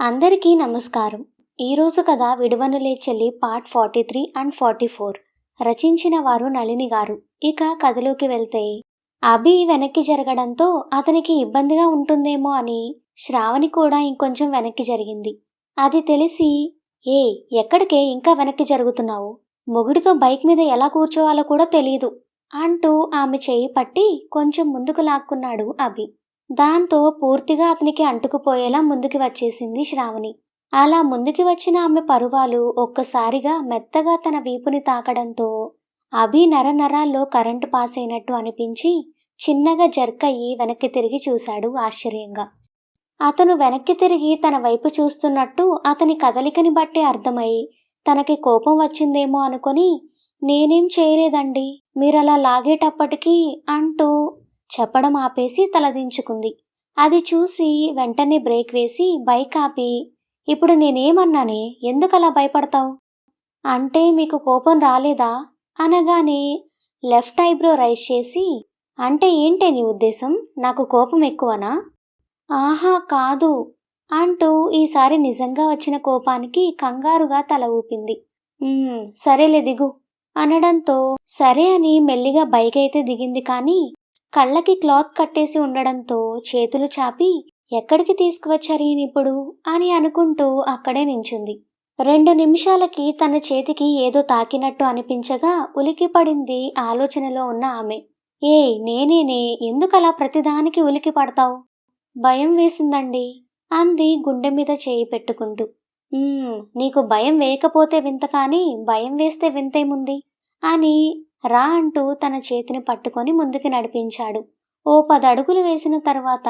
అందరికీ నమస్కారం. ఈరోజు కథ విడువనులే చెల్లి పార్ట్ 43 అండ్ 44. రచించిన వారు నళిని గారు. ఇక కథలోకి వెళ్తే, అభి వెనక్కి జరగడంతో అతనికి ఇబ్బందిగా ఉంటుందేమో అని శ్రావణి కూడా ఇంకొంచెం వెనక్కి జరిగింది. అది తెలిసి, ఏ ఎక్కడికే ఇంకా వెనక్కి జరుగుతున్నావు? మొగుడితో బైక్ మీద ఎలా కూర్చోవాలో కూడా తెలీదు అంటూ ఆమె చేయి పట్టి కొంచెం ముందుకు లాక్కున్నాడు అభి. దాంతో పూర్తిగా అతనికి అంటుకుపోయేలా ముందుకి వచ్చేసింది శ్రావణి. అలా ముందుకి వచ్చిన ఆమె పరువాలు ఒక్కసారిగా మెత్తగా తన వీపుని తాకడంతో అభి నరనరాల్లో కరెంటు పాస్ అయినట్టు అనిపించి చిన్నగా జర్కయ్యి వెనక్కి తిరిగి చూశాడు ఆశ్చర్యంగా. అతను వెనక్కి తిరిగి తన వైపు చూస్తున్నట్టు అతని కదలికని బట్టి అర్థమై తనకి కోపం వచ్చిందేమో అనుకొని, నేనేం చేయలేదండి, మీరలా లాగేటప్పటికీ అంటూ చెప్పడం ఆపేసి తలదించుకుంది. అది చూసి వెంటనే బ్రేక్ వేసి బైక్ ఆపి, ఇప్పుడు నేనేమన్నానే, ఎందుకలా భయపడతావు? అంటే మీకు కోపం రాలేదా అనగానే లెఫ్ట్ ఐబ్రో రైజ్ చేసి, అంటే ఏంటే నీ ఉద్దేశం, నాకు కోపం ఎక్కువనా? ఆహా కాదు అంటూ ఈసారి నిజంగా వచ్చిన కోపానికి కంగారుగా తల ఊపింది. సరేలే దిగు అనడంతో సరే అని మెల్లిగా బైక్ అయితే దిగింది. కానీ కళ్ళకి క్లాత్ కట్టేసి ఉండడంతో చేతులు చాపి, ఎక్కడికి తీసుకువచ్చారు ఈయనిప్పుడు అని అనుకుంటూ అక్కడే నించుంది. 2 నిమిషాలకి తన చేతికి ఏదో తాకినట్టు అనిపించగా ఉలికిపడింది ఆలోచనలో ఉన్న ఆమె. నేనేనే, ఎందుకలా ప్రతిదానికి ఉలికి పడతావు? భయం వేసిందండి అంది గుండె మీద చేయి పెట్టుకుంటూ. నీకు భయం వేయకపోతే వింత, కానీ భయం వేస్తే వింతేముంది అని రా అంటూ తన చేతిని పట్టుకొని ముందుకి నడిపించాడు. ఓ 10 అడుగులు వేసిన తర్వాత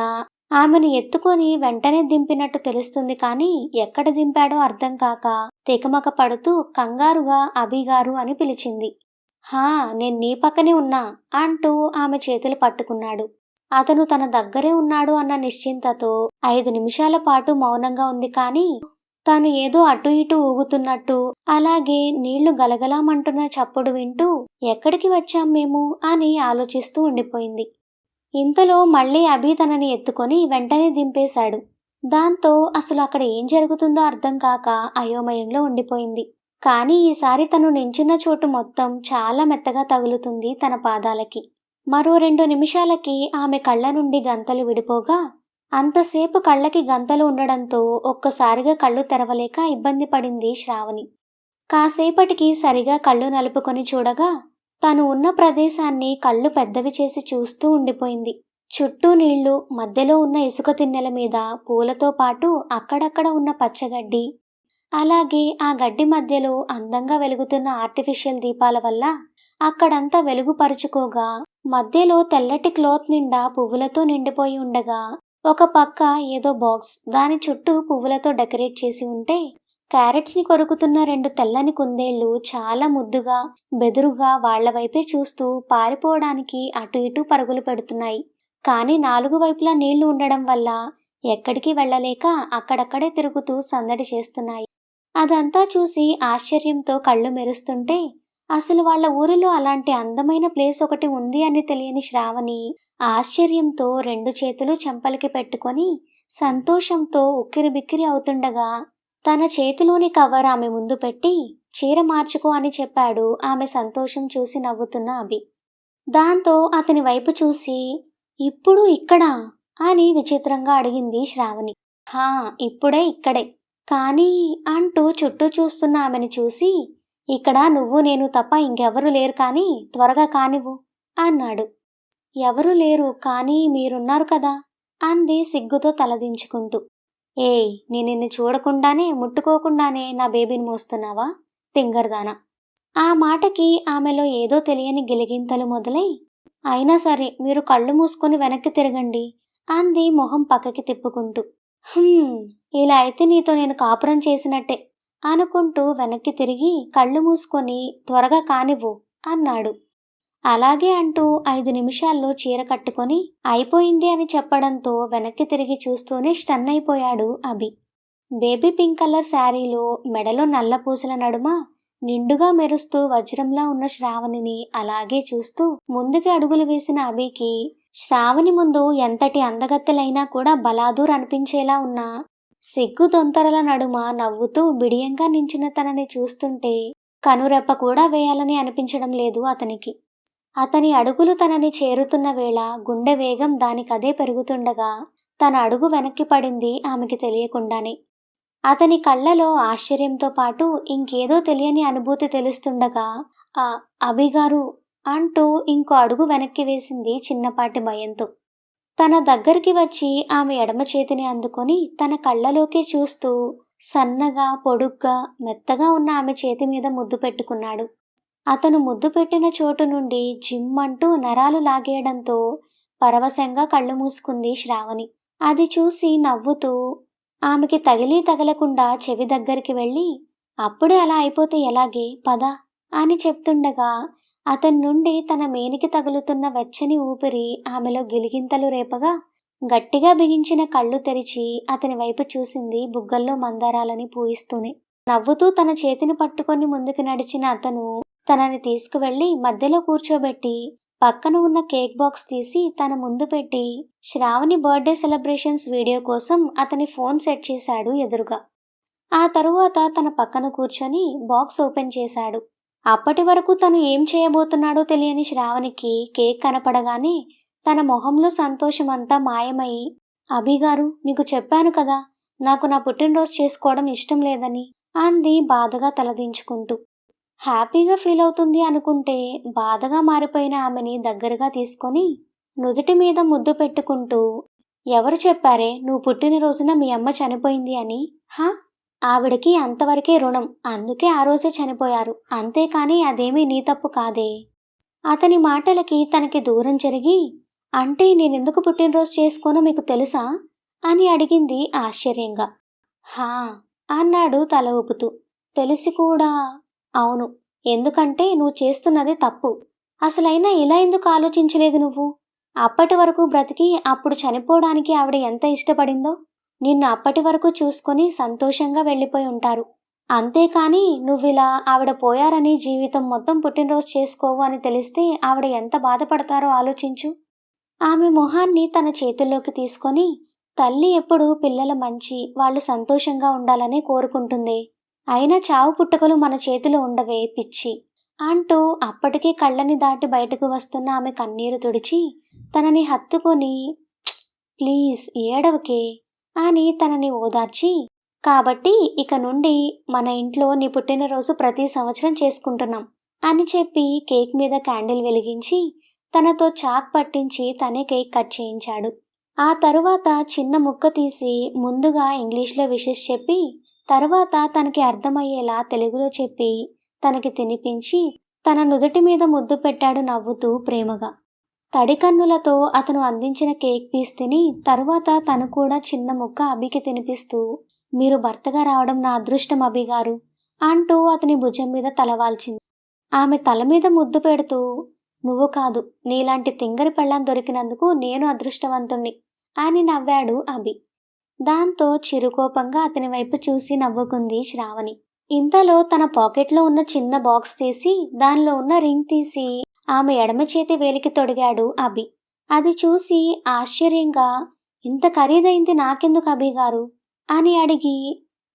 ఆమెను ఎత్తుకొని వెంటనే దింపినట్టు తెలుస్తుంది. కానీ ఎక్కడ దింపాడో అర్థం కాక తికమక పడుతూ కంగారుగా అభిగారు అని పిలిచింది. నేను నీ పక్కనే ఉన్నా అంటూ ఆమె చేతులు పట్టుకున్నాడు. అతను తన దగ్గరే ఉన్నాడు అన్న నిశ్చింతతో 5 నిమిషాల పాటు మౌనంగా ఉంది. కానీ తాను ఏదో అటు ఇటు ఊగుతున్నట్టు, అలాగే నీళ్లు గలగలామంటున్న చప్పుడు వింటూ ఎక్కడికి వచ్చాం మేము అని ఆలోచిస్తూ ఉండిపోయింది. ఇంతలో మళ్ళీ అభి తనని ఎత్తుకొని వెంటనే దింపేశాడు. దాంతో అసలు అక్కడ ఏం జరుగుతుందో అర్థం కాక అయోమయంలో ఉండిపోయింది. కానీ ఈసారి తను నించున్న చోటు మొత్తం చాలా మెత్తగా తగులుతుంది తన పాదాలకి. మరో 2 నిమిషాలకి ఆమె కళ్ళ నుండి గంతలు విడిపోగా, అంతసేపు కళ్ళకి గంతలు ఉండడంతో ఒక్కసారిగా కళ్ళు తెరవలేక ఇబ్బంది పడింది శ్రావణి. కాసేపటికి సరిగా కళ్ళు నలుపుకొని చూడగా తను ఉన్న ప్రదేశాన్ని కళ్ళు పెద్దవి చేసి చూస్తూ ఉండిపోయింది. చుట్టూ నీళ్లు, మధ్యలో ఉన్న ఇసుక తిన్నెల మీద పూలతో పాటు అక్కడక్కడ ఉన్న పచ్చగడ్డి, అలాగే ఆ గడ్డి మధ్యలో అందంగా వెలుగుతున్న ఆర్టిఫిషియల్ దీపాల వల్ల అక్కడంతా వెలుగుపరుచుకోగా, మధ్యలో తెల్లటి క్లాత్ నిండా పువ్వులతో నిండిపోయి ఉండగా, ఒక పక్క ఏదో బాక్స్, దాని చుట్టూ పువ్వులతో డెకరేట్ చేసి ఉంటే క్యారెట్స్ ని కొరుకుతున్న 2 తెల్లని కుందేళ్లు చాలా ముద్దుగా బెదురుగా వాళ్ల వైపే చూస్తూ పారిపోవడానికి అటు ఇటు పరుగులు పెడుతున్నాయి. కానీ 4 వైపులా నీళ్లు ఉండడం వల్ల ఎక్కడికి వెళ్లలేక అక్కడక్కడే తిరుగుతూ సందడి చేస్తున్నాయి. అదంతా చూసి ఆశ్చర్యంతో కళ్ళు మెరుస్తుంటే, అసలు వాళ్ల ఊరిలో అలాంటి అందమైన ప్లేస్ ఒకటి ఉంది అని తెలియని శ్రావణి ఆశ్చర్యంతో 2 చేతులు చెంపలకి పెట్టుకొని సంతోషంతో ఉక్కిరిబిక్కిరి అవుతుండగా, తన చేతిలోని కవర్ ఆమె ముందు పెట్టి చీర మార్చుకో అని చెప్పాడు ఆమె సంతోషం చూసి నవ్వుతున్న అభి. దాంతో అతని వైపు చూసి, ఇప్పుడు ఇక్కడా అని విచిత్రంగా అడిగింది శ్రావణి. ఇప్పుడే ఇక్కడే, కానీ అంటూ చుట్టూ చూస్తున్న ఆమెను చూసి, ఇక్కడ నువ్వు నేను తప్ప ఇంకెవరూ లేరు, కానీ త్వరగా కానివ్వు అన్నాడు. ఎవరూ లేరు, కానీ మీరున్నారు కదా అంది సిగ్గుతో తలదించుకుంటూ. నేను నిన్ను చూడకుండానే ముట్టుకోకుండానే నా బేబీని మోస్తున్నావా తింగర్దానా? ఆ మాటకి ఆమెలో ఏదో తెలియని గిలిగింతలు మొదలై, అయినా సరే మీరు కళ్ళు మూసుకొని వెనక్కి తిరగండి అంది మొహం పక్కకి తిప్పుకుంటూ. ఇలా అయితే నీతో నేను కాపురం చేసినట్టే అనుకుంటూ వెనక్కి తిరిగి కళ్ళు మూసుకొని త్వరగా కానివ్వు అన్నాడు. అలాగే అంటూ 5 నిమిషాల్లో చీర కట్టుకొని అయిపోయింది అని చెప్పడంతో వెనక్కి తిరిగి చూస్తూనే స్టన్ అయిపోయాడు అభి. బేబీ పింక్ కలర్ శారీలో మెడలో నల్ల పూసల నడుమ నిండుగా మెరుస్తూ వజ్రంలా ఉన్న శ్రావణిని అలాగే చూస్తూ ముందుకి అడుగులు వేసిన అభికి శ్రావణి ముందు ఎంతటి అందగత్తెలైనా కూడా బలాదూర్ అనిపించేలా ఉన్న సిగ్గు దొంతరల నడుమ నవ్వుతూ బిడియంగా నించున్న తనని చూస్తుంటే కనురెప్ప కూడా వేయాలని అనిపించడం లేదు అతనికి. అతని అడుగులు తనని చేరుతున్న వేళ గుండె వేగం దానికదే పెరుగుతుండగా తన అడుగు వెనక్కి పడింది ఆమెకి తెలియకుండానే. అతని కళ్ళలో ఆశ్చర్యంతో పాటు ఇంకేదో తెలియని అనుభూతి తెలుస్తుండగా ఆ అభిగారు అంటూ ఇంకో అడుగు వెనక్కి వేసింది చిన్నపాటి భయంతో. తన దగ్గరికి వచ్చి ఆమె ఎడమ చేతిని అందుకొని తన కళ్ళలోకి చూస్తూ సన్నగా పొడుగ్గా మెత్తగా ఉన్న ఆమె చేతి మీద ముద్దు పెట్టుకున్నాడు. అతను ముద్దు పెట్టిన చోటు నుండి జిమ్మంటూ నరాలు లాగేయడంతో పరవశంగా కళ్ళు మూసుకుంది శ్రావణి. అది చూసి నవ్వుతూ ఆమెకి తగిలీ తగలకుండా చెవి దగ్గరికి వెళ్ళి అప్పుడే అలా అయిపోతే ఎలాగే పద అని చెప్తుండగా అతని నుండి తన మేనికి తగులుతున్న వెచ్చని ఊపిరి ఆమెలో గిలిగింతలు రేపగా గట్టిగా బిగించిన కళ్ళు తెరిచి అతని వైపు చూసింది బుగ్గల్లో మందారాలని పూయిస్తూనే. నవ్వుతూ తన చేతిని పట్టుకొని ముందుకు నడిచిన అతను తనని తీసుకువెళ్లి మధ్యలో కూర్చోబెట్టి పక్కన ఉన్న కేక్ బాక్స్ తీసి తన ముందు పెట్టి శ్రావణి బర్త్డే సెలబ్రేషన్స్ వీడియో కోసం అతని ఫోన్ సెట్ చేశాడు ఎదురుగా. ఆ తరువాత తన పక్కన కూర్చొని బాక్స్ ఓపెన్ చేశాడు. అప్పటి వరకు తను ఏం చేయబోతున్నాడో తెలియని శ్రావణికి కేక్ కనపడగానే తన మొహంలో సంతోషమంతా మాయమై, అభిగారు మీకు చెప్పాను కదా నాకు నా పుట్టినరోజు చేసుకోవడం ఇష్టం లేదని అంది బాధగా తలదించుకుంటూ. హ్యాపీగా ఫీల్ అవుతుంది అనుకుంటే బాధగా మారిపోయిన ఆమెని దగ్గరగా తీసుకొని నుదుటి మీద ముద్దు పెట్టుకుంటూ, ఎవరు చెప్పారే నువ్వు పుట్టినరోజున మీ అమ్మ చనిపోయింది అని? హా, ఆవిడకి అంతవరకే రుణం, అందుకే ఆ రోజే చనిపోయారు, అంతేకాని అదేమీ నీ తప్పు కాదే. అతని మాటలకి తనకి దూరం జరిగి, అంటే నేనెందుకు పుట్టినరోజు చేసుకోనో మీకు తెలుసా అని అడిగింది ఆశ్చర్యంగా. హా అన్నాడు తల ఊపుతూ. తెలిసి కూడా? అవును, ఎందుకంటే నువ్వు చేస్తున్నది తప్పు. అసలైనా ఇలా ఎందుకు ఆలోచించలేదు నువ్వు? అప్పటి వరకు బ్రతికి అప్పుడు చనిపోవడానికి ఆవిడ ఎంత ఇష్టపడిందో నిన్ను అప్పటి వరకు చూసుకొని సంతోషంగా వెళ్ళిపోయి ఉంటారు. అంతేకాని నువ్విలా ఆవిడ పోయారని జీవితం మొత్తం పుట్టినరోజు చేసుకోవు అని తెలిస్తే ఆవిడ ఎంత బాధపడతారో ఆలోచించు. ఆమె మొహాన్ని తన చేతుల్లోకి తీసుకొని, తల్లి ఎప్పుడూ పిల్లల మంచి వాళ్ళు సంతోషంగా ఉండాలనే కోరుకుంటుంది. అయినా చావు పుట్టుకలు మన చేతిలో ఉండవే పిచ్చి అంటూ అప్పటికే కళ్ళని దాటి బయటకు వస్తున్న ఆమె కన్నీరు తుడిచి తనని హత్తుకొని, ప్లీజ్ ఏడవకే అని తనని ఓదార్చి, కాబట్టి ఇక నుండి మన ఇంట్లో నీ పుట్టినరోజు ప్రతి సంవత్సరం చేసుకుంటున్నాం అని చెప్పి కేక్ మీద క్యాండిల్ వెలిగించి తనతో చాక్ పట్టించి తనే కేక్ కట్ చేయించాడు. ఆ తరువాత చిన్న ముక్క తీసి ముందుగా ఇంగ్లీష్లో విషెస్ చెప్పి తర్వాత తనకి అర్థమయ్యేలా తెలుగులో చెప్పి తనకి తినిపించి తన నుదుటి మీద ముద్దు పెట్టాడు నవ్వుతూ ప్రేమగా. తడి కన్నులతో అతను అందించిన కేక్ పీస్ తిని తరువాత తను కూడా చిన్న ముక్క అభికి తినిపిస్తూ, మీరు భర్తగా రావడం నా అదృష్టం అభిగారు అంటూ అతని భుజం మీద తలవాల్చింది. ఆమె తల మీద ముద్దు పెడుతూ, నువ్వు కాదు, నీలాంటి తింగరి పెళ్ళాం దొరికినందుకు నేను అదృష్టవంతుణ్ణి అని నవ్వాడు అభి. దాంతో చిరుకోపంగా అతని వైపు చూసి నవ్వుకుంది శ్రావణి. ఇంతలో తన పాకెట్లో ఉన్న చిన్న బాక్స్ తీసి దానిలో ఉన్న రింగ్ తీసి ఆమె ఎడమ చేతి వేలికి తొడిగాడు అభి. అది చూసి ఆశ్చర్యంగా, ఇంత ఖరీదైంది నాకెందుకు అభిగారు అని అడిగి,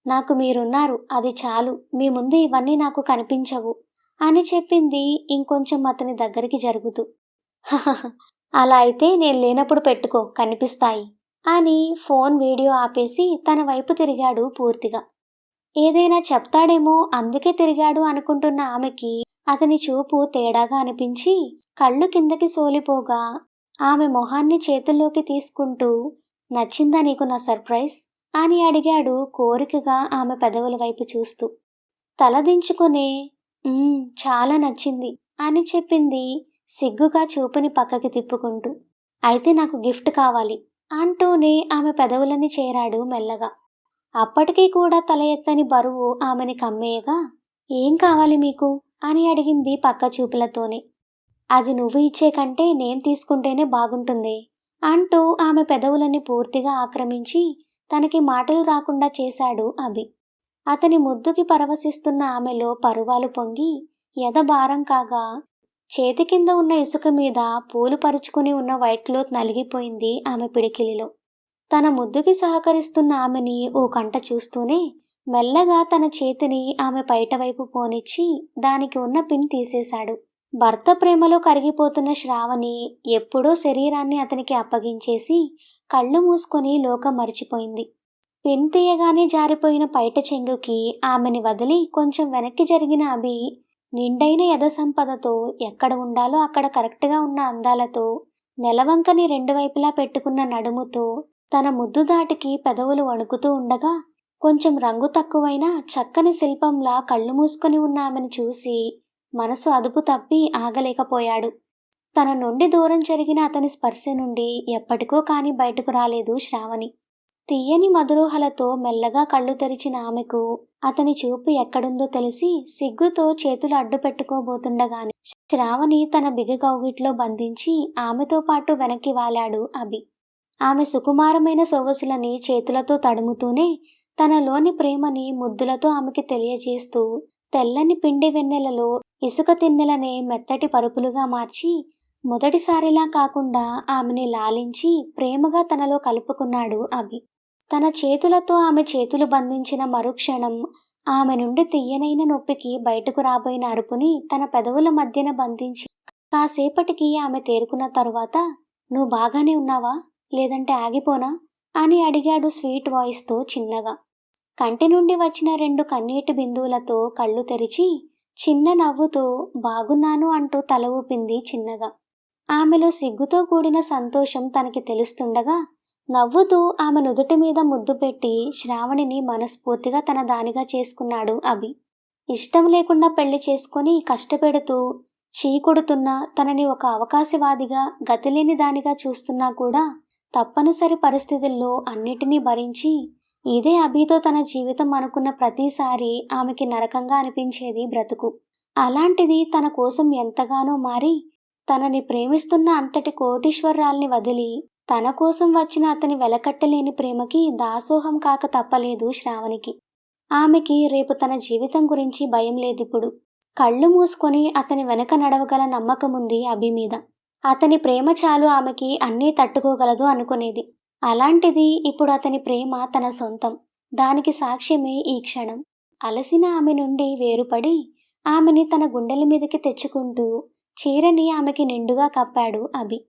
నాకు మీరున్నారు, అది చాలు, మీ ముందు ఇవన్నీ నాకు కనిపించవు అని చెప్పింది ఇంకొంచెం అతని దగ్గరికి జరుగుతూ. అలా అయితే నేను లేనప్పుడు పెట్టుకో, కనిపిస్తాయి అని ఫోన్ వీడియో ఆపేసి తన వైపు తిరిగాడు పూర్తిగా. ఏదైనా చెప్తాడేమో అందుకే తిరిగాడు అనుకుంటున్న ఆమెకి అతని చూపు తేడాగా అనిపించి కళ్ళు కిందకి సోలిపోగా ఆమె మొహాన్ని చేతుల్లోకి తీసుకుంటూ, నచ్చిందా నీకు నా సర్ప్రైజ్ అని అడిగాడు కోరికగా ఆమె పెదవుల వైపు చూస్తూ. తలదించుకునే చాలా నచ్చింది అని చెప్పింది సిగ్గుగా చూపుని పక్కకి తిప్పుకుంటూ. అయితే నాకు గిఫ్ట్ కావాలి అంటూనే ఆమె పెదవులని చేరాడు మెల్లగా. అప్పటికీ కూడా తల ఎత్తని బరువు ఆమెని కమ్మేయగా, ఏం కావాలి మీకు అని అడిగింది పక్క చూపులతోనే. అది నువ్వు ఇచ్చే కంటే నేను తీసుకుంటేనే బాగుంటుంది అంటూ ఆమె పెదవులని పూర్తిగా ఆక్రమించి తనకి మాటలు రాకుండా చేశాడు అభి. అతని ముద్దుకి పరవశిస్తున్న ఆమెలో పరువాలు పొంగి ఎద భారం కాగా చేతి కింద ఉన్న ఇసుక మీద పూలు పరుచుకుని ఉన్న వైట్ క్లోత్ నలిగిపోయింది ఆమె పిడికిలిలో. తన ముద్దుకి సహకరిస్తున్న ఆమెని ఓ కంట చూస్తూనే మెల్లగా తన చేతిని ఆమె పైటవైపు పోనిచ్చి దానికి ఉన్న పిన్ తీసేశాడు. భర్త ప్రేమలో కరిగిపోతున్న శ్రావణి ఎప్పుడో శరీరాన్ని అతనికి అప్పగించేసి కళ్ళు మూసుకొని లోకం మరిచిపోయింది. పిన్ తీయగానే జారిపోయిన పైట చెంగుకి ఆమెని వదిలి కొంచెం వెనక్కి జరిగిన అభి నిండైన యథసంపదతో, ఎక్కడ ఉండాలో అక్కడ కరెక్ట్గా ఉన్న అందాలతో, నెలవంకని రెండు వైపులా పెట్టుకున్న నడుముతో, తన ముద్దు దాటికి పెదవులు వణుకుతూ ఉండగా కొంచెం రంగు తక్కువైనా చక్కని శిల్పంలా కళ్ళు మూసుకొని ఉన్న ఆమెను చూసి మనసు అదుపు తప్పి ఆగలేకపోయాడు. తన నుండి దూరం జరిగిన అతని స్పర్శ నుండి ఎప్పటికో కాని బయటకు రాలేదు శ్రావణి. తీయని మధురోహలతో మెల్లగా కళ్ళు తెరిచిన ఆమెకు అతని చూపు ఎక్కడుందో తెలిసి సిగ్గుతో చేతులు అడ్డు పెట్టుకోబోతుండగానే శ్రావణి తన బిగ కౌగిట్లో బంధించి ఆమెతో పాటు వెనక్కి వాలాడు అభి. ఆమె సుకుమారమైన సొగసులని చేతులతో తడుముతూనే తనలోని ప్రేమని ముద్దులతో ఆమెకి తెలియజేస్తూ తెల్లని పిండి వెన్నెలలో ఇసుక తిన్నెలనే మెత్తటి పరుపులుగా మార్చి మొదటిసారిలా కాకుండా ఆమెని లాలించి ప్రేమగా తనలో కలుపుకున్నాడు అభి. తన చేతులతో ఆమె చేతులు బంధించిన మరుక్షణం ఆమె నుండి తీయనైన నొప్పికి బయటకు రాబోయిన అరుపుని తన పెదవుల మధ్యన బంధించి కాసేపటికి ఆమె తేరుకున్న తరువాత, "నువ్వు బాగానే ఉన్నావా? లేదంటే ఆగిపోనా?" అని అడిగాడు స్వీట్ వాయిస్తో చిన్నగా. కంటి నుండి వచ్చిన 2 కన్నీటి బిందువులతో కళ్ళు తెరిచి చిన్న నవ్వుతో "బాగున్నాను" అంటూ తల ఊపింది చిన్నగా. ఆమెలో సిగ్గుతో కూడిన సంతోషం తనకి తెలుస్తుండగా నవ్వుతూ ఆమె నుదుటి మీద ముద్దు పెట్టి శ్రావణిని మనస్ఫూర్తిగా తన దానిగా చేసుకున్నాడు అభి. ఇష్టం లేకుండా పెళ్లి చేసుకొని కష్టపెడుతూ చీకొడుతున్నా, తనని ఒక అవకాశవాదిగా గతిలేని దానిగా చూస్తున్నా కూడా తప్పనిసరి పరిస్థితుల్లో అన్నిటినీ భరించి ఇదే అభితో తన జీవితం అనుకున్న ప్రతిసారి ఆమెకి నరకంగా అనిపించేది బ్రతుకు. అలాంటిది తన కోసం ఎంతగానో మారి తనని ప్రేమిస్తున్న అంతటి కోటీశ్వరరాల్ని వదిలి తన కోసం వచ్చిన అతని వెలకట్టలేని ప్రేమకి దాసోహం కాక తప్పలేదు శ్రావణికి. ఆమెకి రేపు తన జీవితం గురించి భయం లేదిప్పుడు. కళ్ళు మూసుకొని అతని వెనక నడవగల నమ్మకముంది అభి మీద. అతని ప్రేమ చాలు ఆమెకి అన్నీ తట్టుకోగలదు అనుకునేది. అలాంటిది ఇప్పుడు అతని ప్రేమ తన సొంతం. దానికి సాక్ష్యమే ఈ క్షణం. అలసిన ఆమె నుండి వేరుపడి ఆమెని తన గుండెల మీదకి తెచ్చుకుంటూ చీరని ఆమెకి నిండుగా కప్పాడు అభి.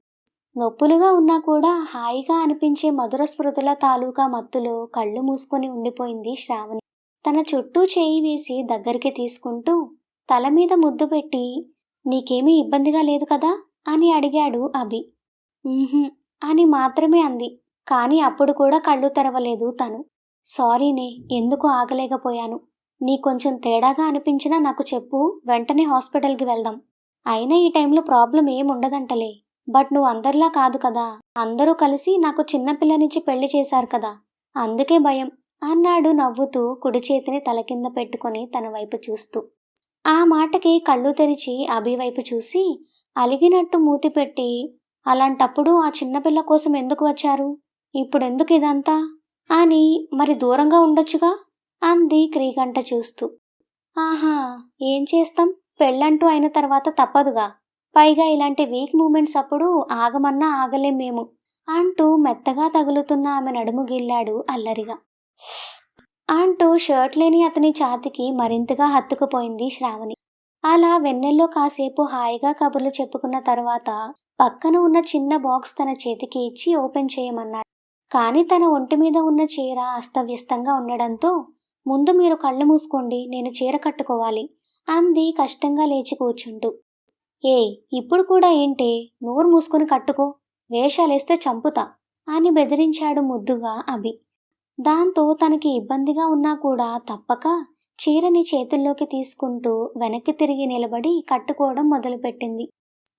నొప్పులుగా ఉన్నా కూడా హాయిగా అనిపించే మధుర స్మృతుల తాలూకా మత్తులో కళ్ళు మూసుకొని ఉండిపోయింది శ్రావణి. తన చుట్టూ చేయి వేసి దగ్గరికి తీసుకుంటూ తల మీద ముద్దు పెట్టి, "నీకేమీ ఇబ్బందిగా లేదు కదా?" అని అడిగాడు అభి. "ఊహుం" అని మాత్రమే అంది. కానీ అప్పుడు కూడా కళ్ళు తెరవలేదు తను. "సారీనే, ఎందుకు ఆగలేకపోయాను. నీ కొంచెం తేడాగా అనిపించినా నాకు చెప్పు, వెంటనే హాస్పిటల్కి వెళ్దాం. అయినా ఈ టైంలో ప్రాబ్లం ఏముండదంటలే. బట్ నువ్వు అందరిలా కాదు కదా. అందరూ కలిసి నాకు చిన్నపిల్లనిచ్చి పెళ్లి చేశారు కదా, అందుకే భయం" అన్నాడు నవ్వుతూ కుడి చేతిని తల కింద పెట్టుకొని తన వైపు చూస్తూ. ఆ మాటకి కళ్ళు తెరిచి అభి వైపు చూసి అలిగినట్టు మూతి పెట్టి, "అలాంటప్పుడు ఆ చిన్నపిల్ల కోసం ఎందుకు వచ్చారు? ఇప్పుడెందుకు ఇదంతా?" అని "మరి దూరంగా ఉండొచ్చుగా" అంది క్రీగంట చూస్తూ. "ఆహా, ఏం చేస్తాం, పెళ్ళంటూ అయిన తర్వాత తప్పదుగా. పైగా ఇలాంటి వీక్ మూమెంట్స్ అప్పుడు ఆగమన్నా ఆగలేం మేము" అంటూ మెత్తగా తగులుతున్న ఆమె నడుము గిల్లాడు అల్లరిగా. అంటూ షర్ట్ లేని అతని ఛాతీకి మరింతగా హత్తుకుపోయింది శ్రావణి. అలా వెన్నెల్లో కాసేపు హాయిగా కబుర్లు చెప్పుకున్న తర్వాత పక్కన ఉన్న చిన్న బాక్స్ తన చేతికి ఇచ్చి ఓపెన్ చేయమన్నాడు. కానీ తన ఒంటి మీద ఉన్న చీర అస్తవ్యస్తంగా ఉండడంతో, "ముందు మీరు కళ్ళు మూసుకోండి, నేను చీర కట్టుకోవాలి" అంది కష్టంగా లేచి కూర్చుంటూ. "ఏయ్, ఇప్పుడు కూడా ఏంటే, నోరు మూసుకొని కట్టుకో, వేషాలేస్తే చంపుతా" అని బెదిరించాడు ముద్దుగా అభి. దాంతో తనకి ఇబ్బందిగా ఉన్నా కూడా తప్పక చీరని చేతుల్లోకి తీసుకుంటూ వెనక్కి తిరిగి నిలబడి కట్టుకోవడం మొదలుపెట్టింది.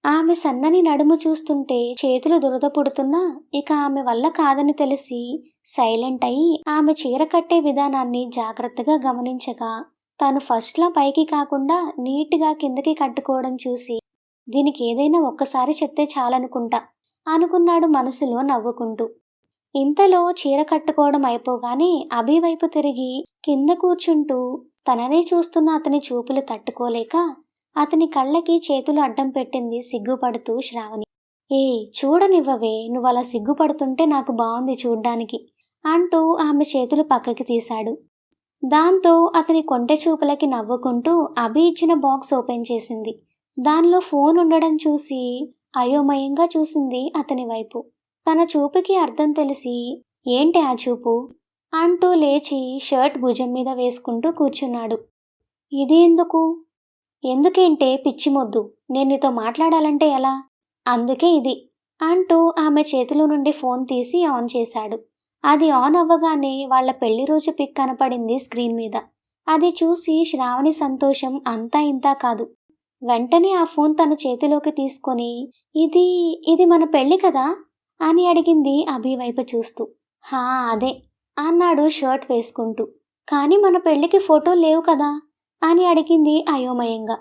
ఆమె సన్నని నడుము చూస్తుంటే చేతులు దురద పుడుతున్నా ఇక ఆమె వల్ల కాదని తెలిసి సైలెంట్ అయి ఆమె చీర కట్టే విధానాన్ని జాగ్రత్తగా గమనించగా తను ఫస్ట్లా పైకి కాకుండా నీట్గా కిందకి కట్టుకోవడం చూసి, "దీనికి ఏదైనా ఒక్కసారి చెప్తే చాలనుకుంటా" అనుకున్నాడు మనసులో నవ్వుకుంటూ. ఇంతలో చీర కట్టుకోవడం అయిపోగానే అభి వైపు తిరిగి కింద కూర్చుంటూ తననే చూస్తున్న అతని చూపులు తట్టుకోలేక అతని కళ్ళకి చేతులు అడ్డం పెట్టింది సిగ్గుపడుతూ శ్రావణి. ఏ చూడనివ్వవే, నువ్వలా సిగ్గుపడుతుంటే నాకు బావుంది చూడ్డానికి అంటూ ఆమె చేతులు పక్కకి తీశాడు. దాంతో అతని కొంటె చూపులకి నవ్వుకుంటూ అభి ఇచ్చిన బాక్స్ ఓపెన్ చేసింది. దానిలో ఫోన్ ఉండడం చూసి అయోమయంగా చూసింది అతని వైపు. తన చూపుకి అర్థం తెలిసి, ఏంటి ఆ చూపు అంటూ లేచి షర్ట్ భుజం మీద వేసుకుంటూ కూర్చున్నాడు. ఇది ఎందుకు? ఎందుకేంటే పిచ్చి మొద్దు, నేను నీతో మాట్లాడాలంటే ఎలా? అందుకే ఇది అంటూ ఆమె చేతిలో నుండి ఫోన్ తీసి ఆన్ చేశాడు. అది ఆన్ అవ్వగానే వాళ్ళ పెళ్లి రోజు పిక్ కనపడింది స్క్రీన్ మీద. అది చూసి శ్రావణి సంతోషం అంతా ఇంతా కాదు. వెంటనే ఆ ఫోన్ తన చేతిలోకి తీసుకొని, ఇది ఇది మన పెళ్లి కదా అని అడిగింది అభి వైపు చూస్తూ. హా అదే అన్నాడు షర్ట్ వేసుకుంటూ. కానీ మన పెళ్లికి ఫోటో లేవు కదా అని అడిగింది అయోమయంగా.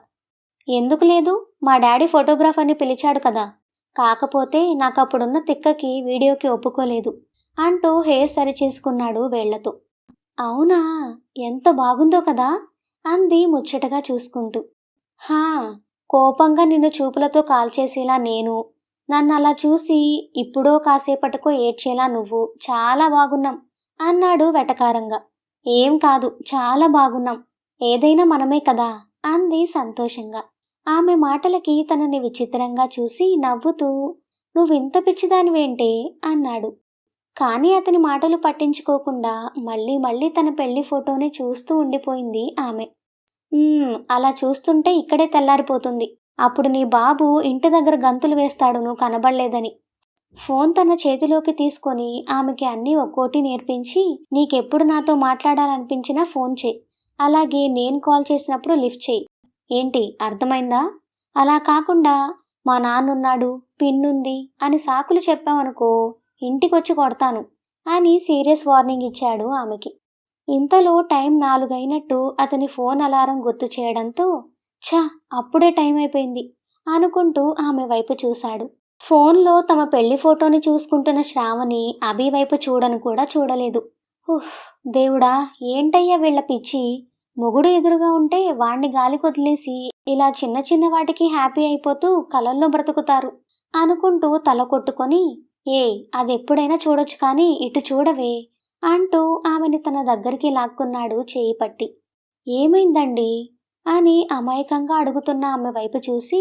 ఎందుకు లేదు? మా డాడీ ఫోటోగ్రాఫర్ని పిలిచాడు కదా. కాకపోతే నాకప్పుడున్న తిక్కకి వీడియోకి ఒప్పుకోలేదు అంటూ హెయిర్ సరి చేసుకున్నాడు వేళ్లతో. అవునా, ఎంత బాగుందో కదా అంది ముచ్చటగా చూసుకుంటూ. హా, కోపంగా నిన్ను చూపులతో కాల్చేసేలా నేను, నన్నలా చూసి ఇప్పుడో కాసేపటికో ఏడ్చేలా నువ్వు, చాలా బాగున్నాం అన్నాడు వెటకారంగా. ఏం కాదు, చాలా బాగున్నాం, ఏదైనా మనమే కదా అంది సంతోషంగా. ఆమె మాటలకి తనని విచిత్రంగా చూసి నవ్వుతూ, నువ్వింత పిచ్చిదానివేంటే అన్నాడు. కానీ అతని మాటలు పట్టించుకోకుండా మళ్ళీ మళ్ళీ తన పెళ్లి ఫోటోని చూస్తూ ఉండిపోయింది ఆమె. అలా చూస్తుంటే ఇక్కడే తెల్లారిపోతుంది. అప్పుడు నీ బాబు ఇంటి దగ్గర గంతులు వేస్తాడు నువ్వు కనబడలేదని. ఫోన్ తన చేతిలోకి తీసుకొని ఆమెకి అన్నీ ఒక్కోటి నేర్పించి, నీకెప్పుడు నాతో మాట్లాడాలనిపించినా ఫోన్ చేయి, అలాగే నేను కాల్ చేసినప్పుడు లిఫ్ట్ చేయి. ఏంటి, అర్థమైందా? అలా కాకుండా మా నాన్నున్నాడు, పిన్నుంది అని సాకులు చెప్పావనుకో ఇంటికొచ్చి కొడతాను అని సీరియస్ వార్నింగ్ ఇచ్చాడు ఆమెకి. ఇంతలో టైం 4 అయినట్టు అతని ఫోన్ అలారం గుర్తు చేయడంతో, ఛ, అప్పుడే టైం అయిపోయింది అనుకుంటూ ఆమె వైపు చూశాడు. ఫోన్లో తమ పెళ్లి ఫోటోని చూసుకుంటున్న శ్రావణి అభి వైపు చూడను కూడా చూడలేదు. ఉఫ్, దేవుడా, ఏంటయ్యా వీళ్ళ పిచ్చి, మొగుడు ఎదురుగా ఉంటే వాణ్ణి గాలి కొదిలేసి ఇలా చిన్న చిన్న వాటికి హ్యాపీ అయిపోతూ కలల్లో బ్రతుకుతారు అనుకుంటూ తల కొట్టుకొని, అదెప్పుడైనా చూడొచ్చు కానీ ఇటు చూడవే అంటూ ఆమెని తన దగ్గరికి లాక్కున్నాడు చేయి పట్టి. ఏమైందండి అని అమాయకంగా అడుగుతున్న ఆమె వైపు చూసి,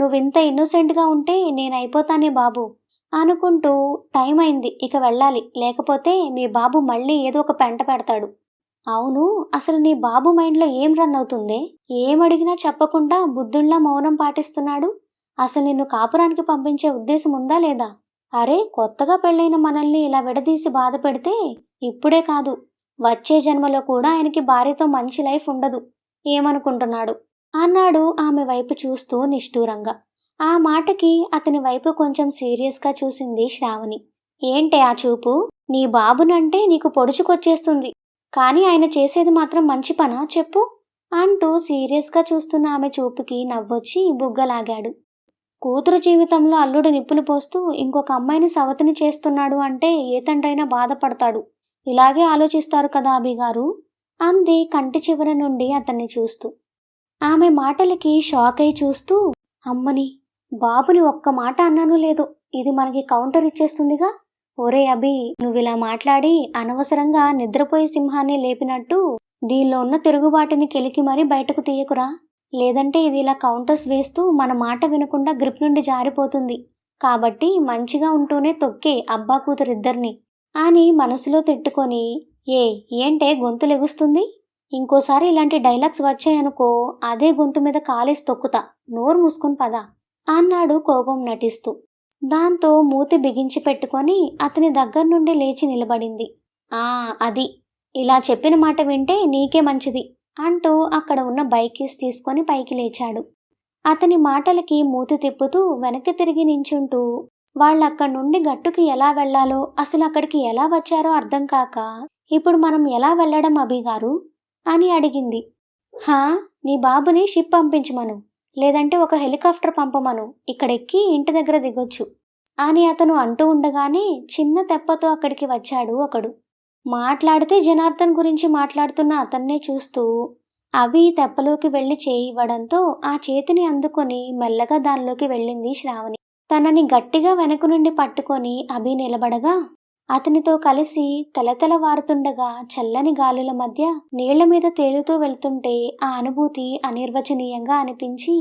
నువ్వింత ఇన్నోసెంట్గా ఉంటే నేనైపోతానే బాబు అనుకుంటూ, టైం అయింది, ఇక వెళ్ళాలి, లేకపోతే మీ బాబు మళ్ళీ ఏదో ఒక పెంట పెడతాడు. అవును, అసలు నీ బాబు మైండ్లో ఏం రన్ అవుతుందే? ఏమడిగినా చెప్పకుండా బుద్ధుళ్లా మౌనం పాటిస్తున్నాడు. అసలు నిన్ను కాపురానికి పంపించే ఉద్దేశం ఉందా లేదా? అరే, కొత్తగా పెళ్ళైన మనల్ని ఇలా విడదీసి బాధ పెడితే ఇప్పుడే కాదు, వచ్చే జన్మలో కూడా ఆయనకి భార్యతో మంచి లైఫ్ ఉండదు. ఏమనుకుంటున్నాడు అన్నాడు ఆమె వైపు చూస్తూ నిష్ఠూరంగా. ఆ మాటకి అతని వైపు కొంచెం సీరియస్గా చూసింది శ్రావణి. ఏంటే ఆ చూపు? నీ బాబునంటే నీకు పొడుచుకొచ్చేస్తుంది, కానీ ఆయన చేసేది మాత్రం మంచి పనా చెప్పు అంటూ సీరియస్గా చూస్తున్న ఆమె చూపుకి నవ్వొచ్చి బుగ్గలాగాడు. కూతురు జీవితంలో అల్లుడు నిప్పులు పోస్తూ ఇంకొక అమ్మాయిని సవతిని చేస్తున్నాడు అంటే ఏ తండ్రైనా బాధపడతాడు. ఇలాగే ఆలోచిస్తారు కదా అభిగారు అంది కంటి చివర నుండి అతన్ని చూస్తూ. ఆమె మాటలకి షాక్ అయి చూస్తూ, అమ్మని, బాబుని ఒక్క మాట అన్నాను లేదు, ఇది మనకి కౌంటర్ ఇచ్చేస్తుందిగా. ఒరే అభి, నువ్విలా మాట్లాడి అనవసరంగా నిద్రపోయే సింహాన్ని లేపినట్టు దీనిలో ఉన్న తిరుగుబాటుని కెలికి మరీ బయటకు తీయకురా, లేదంటే ఇది ఇలా కౌంటర్స్ వేస్తూ మన మాట వినకుండా గ్రిప్ నుండి జారిపోతుంది. కాబట్టి మంచిగా ఉంటూనే తొక్కే అబ్బా కూతురిద్దరిని అని మనసులో తిట్టుకొని, ఏంటే గొంతు లెగుస్తుంది? ఇంకోసారి ఇలాంటి డైలాగ్స్ వచ్చాయనుకో అదే గొంతు మీద కాలేసి తొక్కుతా, నోరు మూసుకొని పదా అన్నాడు కోపం నటిస్తూ. దాంతో మూతి బిగించి పెట్టుకొని అతని దగ్గర నుండి లేచి నిలబడింది. అది ఇలా చెప్పిన మాట వింటే నీకే మంచిది అంటూ అక్కడ ఉన్న బైక్ కీస్ తీసుకొని పైకి లేచాడు. అతని మాటలకి మూతి తిప్పుతూ వెనక్కి తిరిగి నించుంటూ, వాళ్ళక్కడి నుండి గట్టుకి ఎలా వెళ్లాలో, అసలు అక్కడికి ఎలా వచ్చారో అర్థం కాక, ఇప్పుడు మనం ఎలా వెళ్ళడం అభిగారు అని అడిగింది. నీ బాబుని షిప్ పంపించమను, లేదంటే ఒక హెలికాప్టర్ పంపమను, ఇక్కడెక్కి ఇంటి దగ్గర దిగొచ్చు అని అతను అంటూ ఉండగానే చిన్న తెప్పతో అక్కడికి వచ్చాడు ఒకడు. మాట్లాడితే జనార్దన్ గురించి మాట్లాడుతున్న అతన్నే చూస్తూ అభి తెప్పలోకి వెళ్ళి చేయి ఇవ్వడంతో ఆ చేతిని అందుకొని మెల్లగా దానిలోకి వెళ్ళింది శ్రావణి. తనని గట్టిగా వెనక నుండి పట్టుకొని అభి నిలబడగా, అతనితో కలిసి తెలతెలవారుతుండగా చల్లని గాలుల మధ్య నీళ్ల మీద తేలుతూ వెళ్తుంటే ఆ అనుభూతి అనిర్వచనీయంగా అనిపించి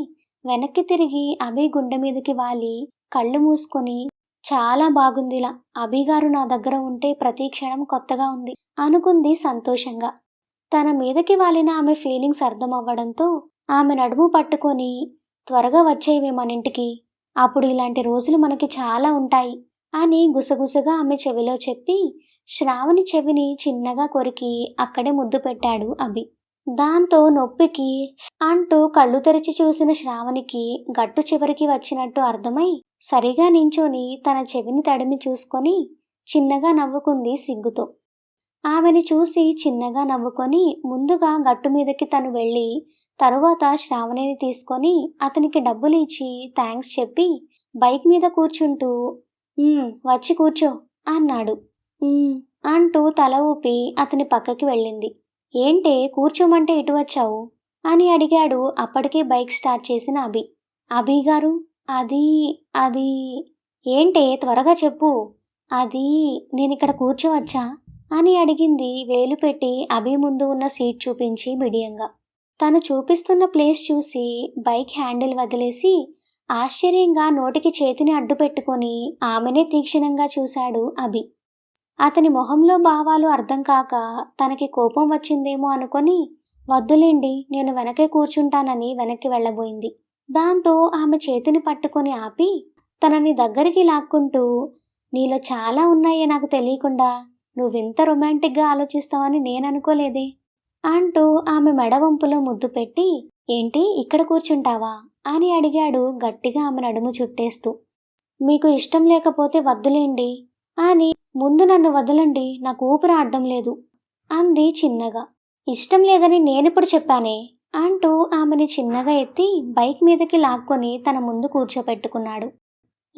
వెనక్కి తిరిగి అభి గుండె మీదకి వాలి కళ్ళు మూసుకొని, చాలా బాగుందిలా, అభిగారు నా దగ్గర ఉంటే ప్రతి క్షణం కొత్తగా ఉంది అనుకుంది సంతోషంగా. తన మీదకి వాలిన ఆమె ఫీలింగ్స్ అర్థమవ్వడంతో ఆమె నడుము పట్టుకొని, త్వరగా వచ్చేవే మనింటికి, అప్పుడు ఇలాంటి రోజులు మనకి చాలా ఉంటాయి అని గుసగుసగా ఆమె చెవిలో చెప్పి శ్రావణి చెవిని చిన్నగా కొరికి అక్కడే ముద్దు పెట్టాడు అభి. దాంతో నొప్పికి అంటూ కళ్ళు తెరిచి చూసిన శ్రావణికి గట్టు చివరికి వచ్చినట్టు అర్థమై సరిగా నించొని తన చెవిని తడిమి చూసుకొని చిన్నగా నవ్వుకుంది సిగ్గుతో. ఆమెని చూసి చిన్నగా నవ్వుకొని ముందుగా గట్టు మీదకి తను వెళ్ళి తరువాత శ్రావణిని తీసుకొని అతనికి డబ్బులు ఇచ్చి థ్యాంక్స్ చెప్పి బైక్ మీద కూర్చుంటూ వచ్చి కూర్చో అన్నాడు. అంటూ తల ఊపి అతని పక్కకి వెళ్ళింది. ఏంటే కూర్చోమంటే ఇటు వచ్చావు అని అడిగాడు అప్పటికే బైక్ స్టార్ట్ చేసిన అభి. అభి గారు, అది అది ఏంటే త్వరగా చెప్పు, అది నేనిక్కడ కూర్చోవచ్చా అని అడిగింది వేలు పెట్టి అభి ముందు ఉన్న సీట్ చూపించి బిడియంగా. తను చూపిస్తున్న ప్లేస్ చూసి బైక్ హ్యాండిల్ వదిలేసి ఆశ్చర్యంగా నోటికి చేతిని అడ్డు పెట్టుకొని ఆమెనే తీక్షణంగా చూశాడు అభి. అతని మొహంలో భావాలు అర్థం కాక తనకి కోపం వచ్చిందేమో అనుకొని వద్దులేండి నేను వెనకే కూర్చుంటానని వెనక్కి వెళ్ళబోయింది. దాంతో ఆమె చేతిని పట్టుకొని ఆపి తనని దగ్గరికి లాక్కుంటూ, నీలో చాలా ఉన్నాయే నాకు తెలియకుండా, నువ్వింత రొమాంటిక్గా ఆలోచిస్తావని నేననుకోలేదే అంటూ ఆమె మెడ వంపులో ముద్దు పెట్టి, ఏంటి ఇక్కడ కూర్చుంటావా అని అడిగాడు గట్టిగా ఆమె నడుము చుట్టేస్తూ. మీకు ఇష్టం లేకపోతే వద్దులేండి అని, ముందు నన్ను వదలండి, నాకు ఊపిరాడడం లేదు అంది చిన్నగా. ఇష్టం లేదని నేనెప్పుడు చెప్పానే అంటూ ఆమెని చిన్నగా ఎత్తి బైక్ మీదకి లాక్కొని తన ముందు కూర్చోపెట్టుకున్నాడు.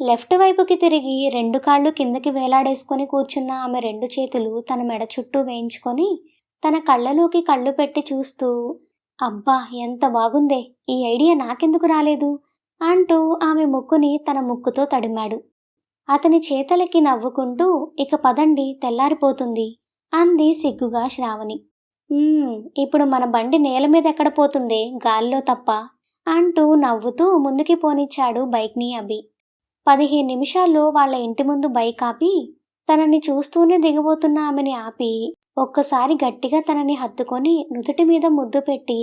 లెఫ్ట్ వైపుకి తిరిగి 2 కాళ్ళు కిందకి వేలాడేసుకొని కూర్చున్న ఆమె 2 చేతులు తన మెడ చుట్టూ వేయించుకొని తన కళ్ళలోకి కళ్ళు పెట్టి చూస్తూ, అబ్బా ఎంత బాగుందే, ఈ ఐడియా నాకెందుకు రాలేదు అంటూ ఆమె ముక్కుని తన ముక్కుతో తడిమాడు. అతని చేతలకి నవ్వుకుంటూ, ఇక పదండి తెల్లారిపోతుంది అంది సిగ్గుగా శ్రావణి. ఇప్పుడు మన బండి నేల మీద ఎక్కడ పోతుందే, గాల్లో తప్ప అంటూ నవ్వుతూ ముందుకి పోనిచ్చాడు బైక్ని అభి. 15 నిమిషాల్లో వాళ్ళ ఇంటి ముందు బైక్ ఆపి తనని చూస్తూనే దిగబోతున్న ఆమెని ఆపి ఒక్కసారి గట్టిగా తనని హత్తుకొని నుదుటి మీద ముద్దు పెట్టి,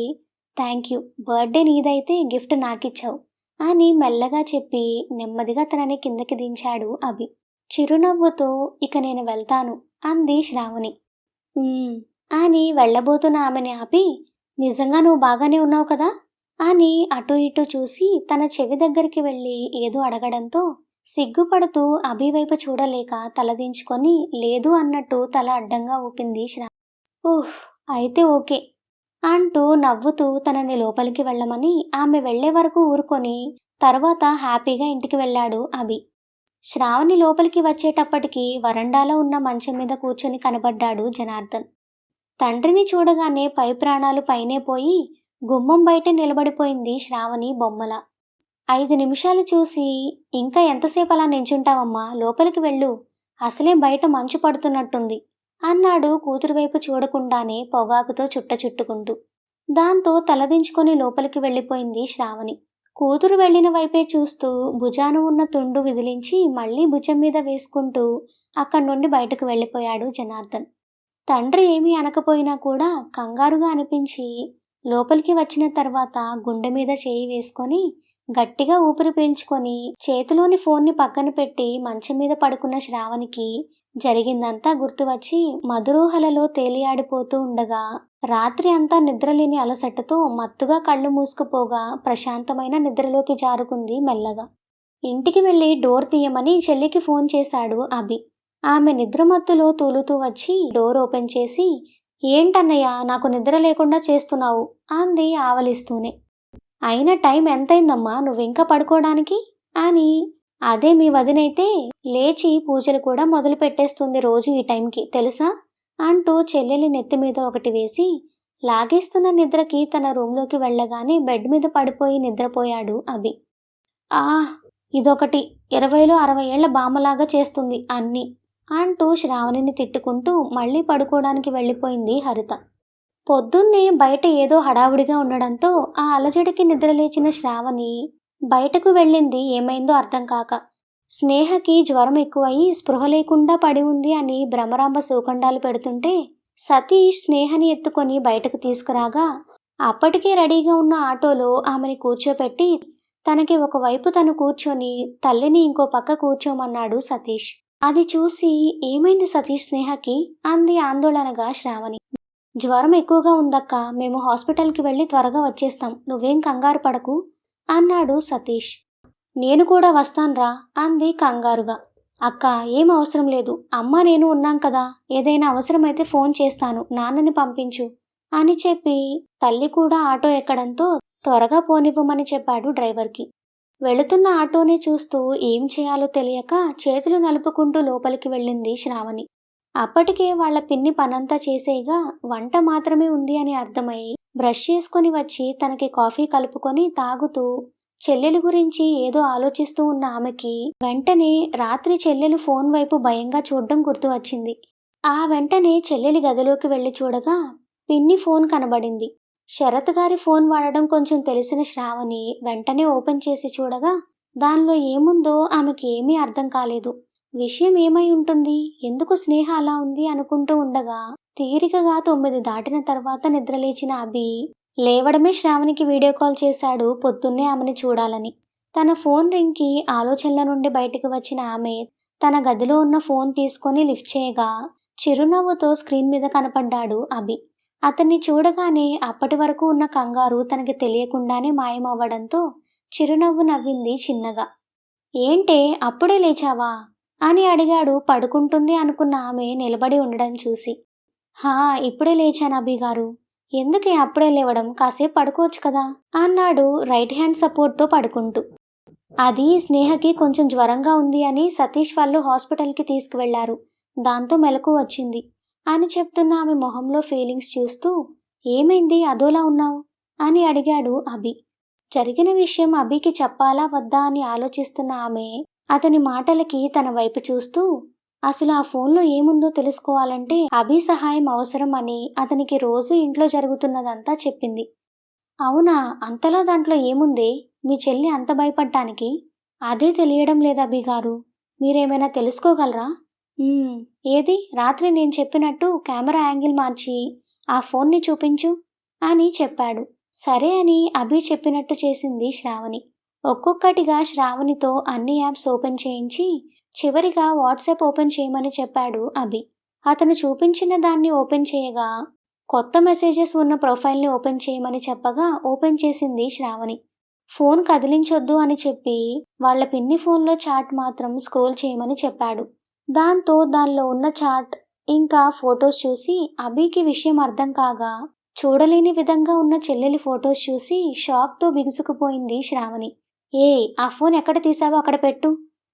థ్యాంక్ యూ, బర్త్డే నీదైతే గిఫ్ట్ నాకిచ్చావు అని మెల్లగా చెప్పి నెమ్మదిగా తనని కిందకి దించాడు అభి. చిరునవ్వుతో ఇక నేను వెళ్తాను అంది శ్రావణి. అని వెళ్ళబోతున్న ఆమెని ఆపి, నిజంగా నువ్వు బాగానే ఉన్నావు కదా అని అటు ఇటు చూసి తన చెవి దగ్గరికి వెళ్ళి ఏదో అడగడంతో సిగ్గుపడుతూ అభి వైపు చూడలేక తలదించుకొని లేదు అన్నట్టు తల అడ్డంగా ఊపింది శ్రావణి. అయితే ఓకే అంటూ నవ్వుతూ తనని లోపలికి వెళ్ళమని ఆమె వెళ్లే వరకు ఊరుకొని తర్వాత హ్యాపీగా ఇంటికి వెళ్ళాడు అభి. శ్రావణి లోపలికి వచ్చేటప్పటికి వరండాలో ఉన్న మంచం మీద కూర్చొని కనబడ్డాడు జనార్దన్. తండ్రిని చూడగానే పై ప్రాణాలు పైనే పోయి గుమ్మం బయట నిలబడిపోయింది శ్రావణి బొమ్మల. 5 నిమిషాలు చూసి, ఇంకా ఎంతసేపు అలా నించుంటావమ్మా, లోపలికి వెళ్ళు, అసలే బయట మంచు పడుతున్నట్టుంది అన్నాడు కూతురు వైపు చూడకుండానే పొగాకుతో చుట్టుకుంటూ. దాంతో తలదించుకొని లోపలికి వెళ్ళిపోయింది శ్రావణి. కూతురు వెళ్లిన వైపే చూస్తూ భుజాన ఉన్న తుండు విదిలించి మళ్లీ భుజం మీద వేసుకుంటూ అక్కడి నుండి బయటకు వెళ్ళిపోయాడు జనార్దన్. తండ్రి ఏమీ అనకపోయినా కూడా కంగారుగా అనిపించి లోపలికి వచ్చిన తర్వాత గుండె మీద చేయి వేసుకొని గట్టిగా ఊపిరి పీల్చుకొని చేతిలోని ఫోన్ని పక్కన పెట్టి మంచం మీద పడుకున్న శ్రావణికి జరిగిందంతా గుర్తువచ్చి మధురోహలలో తేలియాడిపోతూ ఉండగా రాత్రి అంతా నిద్రలేని అలసటతో మత్తుగా కళ్ళు మూసుకుపోగా ప్రశాంతమైన నిద్రలోకి జారుకుంది మెల్లగా. ఇంటికి వెళ్ళి డోర్ తీయమని చెల్లికి ఫోన్ చేశాడు అభి. ఆమె నిద్రమత్తులో తూలుతూ వచ్చి డోర్ ఓపెన్ చేసి, ఏంటన్నయ్య నాకు నిద్ర లేకుండా చేస్తున్నావు అంది ఆవలిస్తూనే. అయినా టైం ఎంతైందమ్మా, నువ్వింకా పడుకోవడానికి అని. అదే మీ వదినైతే లేచి పూజలు కూడా మొదలు పెట్టేస్తుంది రోజు ఈ టైంకి తెలుసా అంటూ చెల్లెలి నెత్తి మీద ఒకటి వేసి లాగేస్తున్న నిద్రకి తన రూంలోకి వెళ్ళగానే బెడ్ మీద పడిపోయి నిద్రపోయాడు అభి. ఇదొకటి 20లో 60 ఏళ్ల బామ్మలాగా చేస్తుంది అన్నీ అంటూ శ్రావణిని తిట్టుకుంటూ మళ్ళీ పడుకోవడానికి వెళ్ళిపోయింది హరిత. పొద్దున్నే బయట ఏదో హడావుడిగా ఉండడంతో ఆ అలజడికి నిద్రలేచిన శ్రావణి బయటకు వెళ్ళింది ఏమైందో అర్థం కాక. స్నేహకి జ్వరం ఎక్కువయి స్పృహ లేకుండా పడి ఉంది అని భ్రమరాంబ శోకండాలు పెడుతుంటే సతీష్ స్నేహని ఎత్తుకొని బయటకు తీసుకురాగా అప్పటికే రెడీగా ఉన్న ఆటోలో ఆమెని కూర్చోపెట్టి తనకి ఒకవైపు తను కూర్చొని తల్లిని ఇంకో పక్క కూర్చోమన్నాడు సతీష్. అది చూసి ఏమైంది సతీష్ స్నేహకి అంది ఆందోళనగా శ్రావణి. జ్వరం ఎక్కువగా ఉందక్క, మేము హాస్పిటల్కి వెళ్ళి త్వరగా వచ్చేస్తాం, నువ్వేం కంగారు పడకు అన్నాడు సతీష్. నేను కూడా వస్తాన్రా అంది కంగారుగా. అక్క ఏం అవసరం లేదు, అమ్మ నేను ఉన్నాం కదా, ఏదైనా అవసరమైతే ఫోన్ చేస్తాను, నాన్నని పంపించు అని చెప్పి తల్లి కూడా ఆటో ఎక్కడంతో త్వరగా పోనివ్వమని చెప్పాడు డ్రైవర్కి. వెళుతున్న ఆటోనే చూస్తూ ఏం చేయాలో తెలియక చేతులు నలుపుకుంటూ లోపలికి వెళ్ళింది శ్రావణి. అప్పటికే వాళ్ల పిన్ని పనంతా చేసేగా వంట మాత్రమే ఉంది అని అర్థమై బ్రష్ చేసుకుని వచ్చి తనకి కాఫీ కలుపుకొని తాగుతూ చెల్లెలు గురించి ఏదో ఆలోచిస్తూ ఉన్న ఆమెకి వెంటనే రాత్రి చెల్లెలు ఫోన్ వైపు భయంగా చూడడం గుర్తు వచ్చింది. ఆ వెంటనే చెల్లెలి గదిలోకి వెళ్ళి చూడగా పిన్ని ఫోన్ కనబడింది. శరత్ గారి ఫోన్ వాడడం కొంచెం తెలిసిన శ్రావణి వెంటనే ఓపెన్ చేసి చూడగా దానిలో ఏముందో ఆమెకి ఏమీ అర్థం కాలేదు. విషయం ఏమై ఉంటుంది, ఎందుకు స్నేహ అలా ఉంది అనుకుంటూ ఉండగా తీరికగా 9 దాటిన తర్వాత నిద్రలేచిన అభి లేవడమే శ్రావణికి వీడియో కాల్ చేశాడు పొద్దున్నే ఆమెని చూడాలని. తన ఫోన్ రింగ్కి ఆలోచనల నుండి బయటకు వచ్చిన ఆమె తన గదిలో ఉన్న ఫోన్ తీసుకొని లిఫ్ట్ చేయగా చిరునవ్వుతో స్క్రీన్ మీద కనపడ్డాడు అభి. అతన్ని చూడగానే అప్పటి వరకు ఉన్న కంగారు తనకి తెలియకుండానే మాయమవ్వడంతో చిరునవ్వు నవ్వింది చిన్నగా. ఏంటే అప్పుడే లేచావా అని అడిగాడు పడుకుంటుంది అనుకున్న ఆమె నిలబడి ఉండడం చూసి. హా ఇప్పుడే లేచాను అభి గారు. ఎందుకే అప్పుడే లేవడం, కాసేపు పడుకోవచ్చు కదా అన్నాడు రైట్ హ్యాండ్ సపోర్ట్తో పడుకుంటూ. అది స్నేహకి కొంచెం జ్వరంగా ఉంది అని సతీష్ వాళ్ళు హాస్పిటల్కి తీసుకువెళ్లారు, దాంతో మెలకు వచ్చింది అని చెప్తున్న ఆమె మొహంలో ఫీలింగ్స్ చూస్తూ ఏమైంది అదోలా ఉన్నావు అని అడిగాడు అభి. జరిగిన విషయం అభికి చెప్పాలా వద్దా అని ఆలోచిస్తున్న ఆమె అతని మాటలకి తన వైపు చూస్తూ అసలు ఆ ఫోన్లో ఏముందో తెలుసుకోవాలంటే అభి సహాయం అవసరం అని అతనికి రోజు ఇంట్లో జరుగుతున్నదంతా చెప్పింది. అవునా, అంతలా దాంట్లో ఏముందే, మీ చెల్లి అంత భయపడ్డానికి? అదే తెలియడం లేదు అభి గారు, మీరేమైనా తెలుసుకోగలరా? ఏది, రాత్రి నేను చెప్పినట్టు కెమెరా యాంగిల్ మార్చి ఆ ఫోన్ని చూపించు అని చెప్పాడు. సరే అని అభి చెప్పినట్టు చేసింది శ్రావణి. ఒక్కొక్కటిగా శ్రావణితో అన్ని యాప్స్ ఓపెన్ చేయించి చివరిగా వాట్సాప్ ఓపెన్ చేయమని చెప్పాడు అభి. అతను చూపించిన దాన్ని ఓపెన్ చేయగా కొత్త మెసేజెస్ ఉన్న ప్రొఫైల్ని ఓపెన్ చేయమని చెప్పగా ఓపెన్ చేసింది శ్రావణి. ఫోన్ కదిలించొద్దు అని చెప్పి వాళ్ళ పిన్ని ఫోన్లో చాట్ మాత్రం స్క్రోల్ చేయమని చెప్పాడు. దాంతో దానిలో ఉన్న చాట్ ఇంకా ఫొటోస్ చూసి అభికి విషయం అర్థం కాగా చూడలేని విధంగా ఉన్న చెల్లెలి ఫొటోస్ చూసి షాక్తో బిగుసుకుపోయింది శ్రావణి. ఆ ఫోన్ ఎక్కడ తీసావో అక్కడ పెట్టు